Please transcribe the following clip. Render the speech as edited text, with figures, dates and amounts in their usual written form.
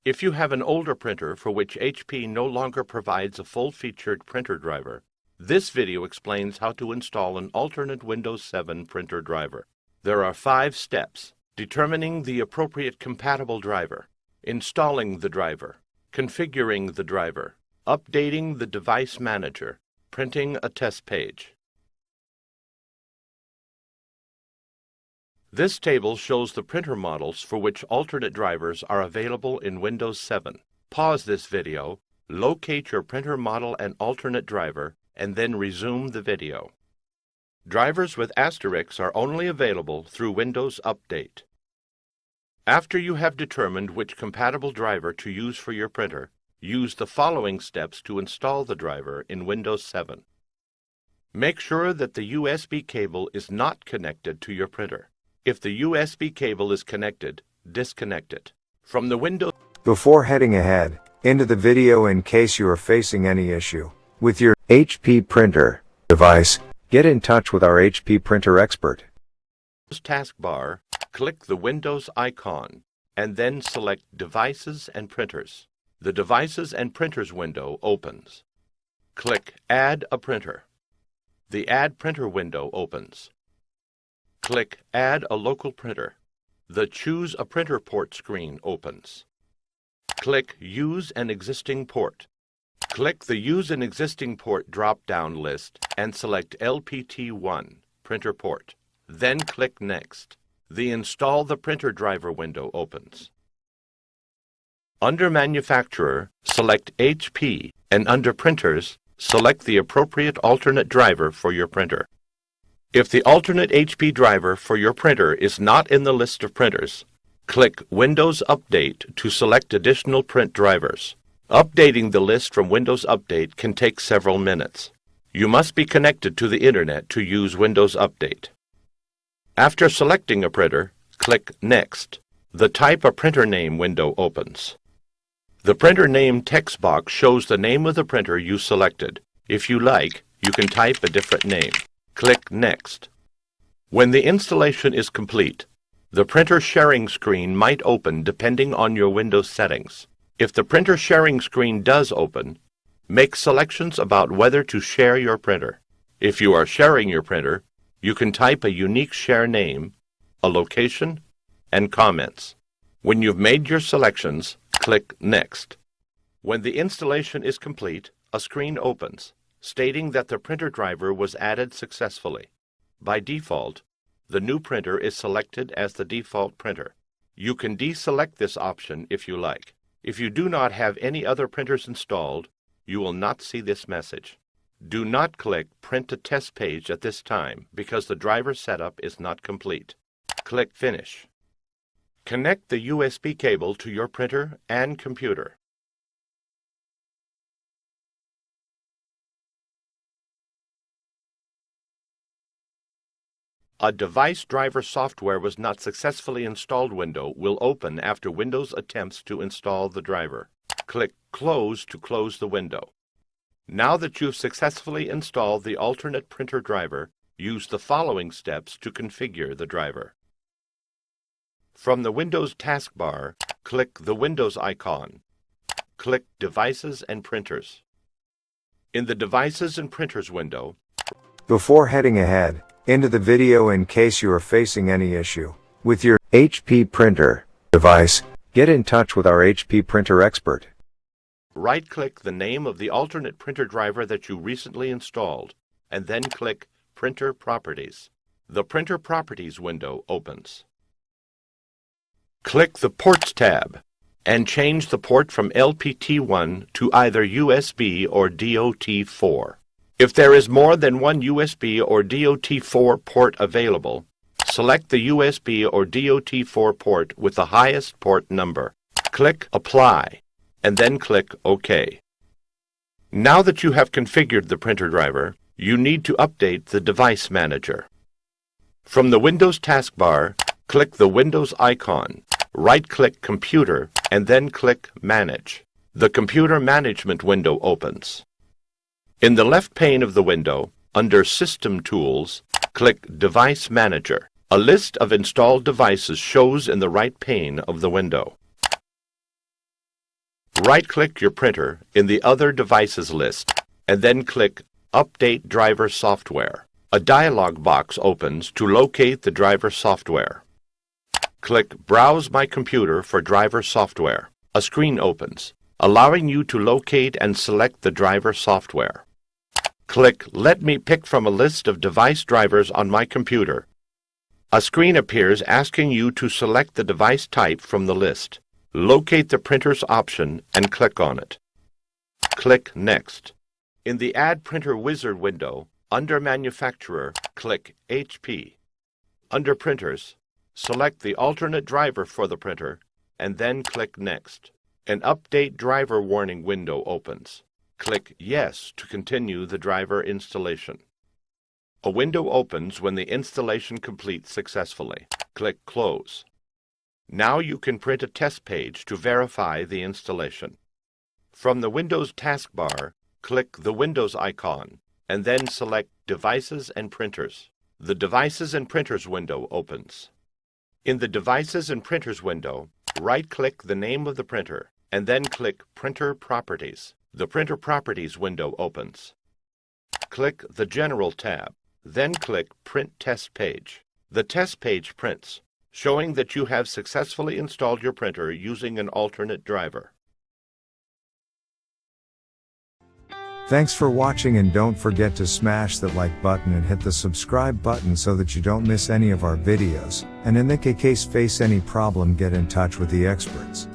If you have an older printer for which HP no longer provides a full-featured printer driver, this video explains how to install an alternate Windows 7 printer driver. There are 5 steps: determining the appropriate compatible driver, installing the driver, configuring the driver, updating the device manager, printing a test page. This table shows the printer models for which alternate drivers are available in Windows 7. Pause this video, locate your printer model and alternate driver, and then resume the video. Drivers with asterisks are only available through Windows Update. After you have determined which compatible driver to use for your printer, use the following steps to install the driver in Windows 7. Make sure that the USB cable is not connected to your printer. If the USB cable is connected, disconnect it. From the Windows. Before heading ahead into the video, in case you are facing any issue with your HP printer device, get in touch with our HP printer expert. Taskbar, click the Windows icon, and then select Devices and Printers. The Devices and Printers window opens. Click Add a Printer. The Add Printer window opens. Click Add a Local Printer. The Choose a Printer Port screen opens. Click Use an Existing Port. Click the Use an Existing Port drop-down list and select LPT1, Printer Port. Then click Next. The Install the Printer Driver window opens. Under Manufacturer, select HP, and under Printers, select the appropriate alternate driver for your printer. If the alternate HP driver for your printer is not in the list of printers, click Windows Update to select additional print drivers. Updating the list from Windows Update can take several minutes. You must be connected to the Internet to use Windows Update. After selecting a printer, click Next. The Type a Printer Name window opens. The Printer Name text box shows the name of the printer you selected. If you like, you can type a different name. Click Next. When the installation is complete, the printer sharing screen might open depending on your Windows settings. If the printer sharing screen does open, make selections about whether to share your printer. If you are sharing your printer, you can type a unique share name, a location, and comments. When you've made your selections, click Next. When the installation is complete, a screen opens, stating that the printer driver was added successfully. By default, the new printer is selected as the default printer. You can deselect this option if you like. If you do not have any other printers installed, you will not see this message. Do not click Print a Test Page at this time because the driver setup is not complete. Click Finish. Connect the USB cable to your printer and computer. A Device Driver Software was not successfully installed window will open after Windows attempts to install the driver. Click Close to close the window. Now that you've successfully installed the alternate printer driver, use the following steps to configure the driver. From the Windows taskbar, click the Windows icon. Click Devices and Printers. In the Devices and Printers window, Before heading ahead into the video, in case you are facing any issue with your HP printer device, get in touch with our HP printer expert. right-click the name of the alternate printer driver that you recently installed, and then click Printer Properties. The Printer Properties window opens. Click the Ports tab and change the port from LPT1 to either USB or DOT4. If there is more than one USB or DOT4 port available, select the USB or DOT4 port with the highest port number. Click Apply, and then click OK. Now that you have configured the printer driver, you need to update the device manager. From the Windows taskbar, click the Windows icon, right-click Computer, and then click Manage. The Computer Management window opens. In the left pane of the window, under System Tools, click Device Manager. A list of installed devices shows in the right pane of the window. Right-click your printer in the Other Devices list, and then click Update Driver Software. A dialog box opens to locate the driver software. Click Browse My Computer for driver software. A screen opens, allowing you to locate and select the driver software. Click Let me pick from a list of device drivers on my computer. A screen appears asking you to select the device type from the list. Locate the printer's option and click on it. Click Next. In the Add Printer Wizard window, under Manufacturer, click HP. Under Printers, select the alternate driver for the printer, and then click Next. An Update Driver Warning window opens. Click Yes to continue the driver installation. A window opens when the installation completes successfully. Click Close. Now you can print a test page to verify the installation. From the Windows taskbar, click the Windows icon, and then select Devices and Printers. The Devices and Printers window opens. In the Devices and Printers window, right-click the name of the printer, and then click Printer Properties. The Printer Properties window opens. Click the General tab, then click Print Test Page. The test page prints, showing that you have successfully installed your printer using an alternate driver. Thanks for watching, and don't forget to smash that like button and hit the subscribe button so that you don't miss any of our videos, and in the case face any problem, get in touch with the experts.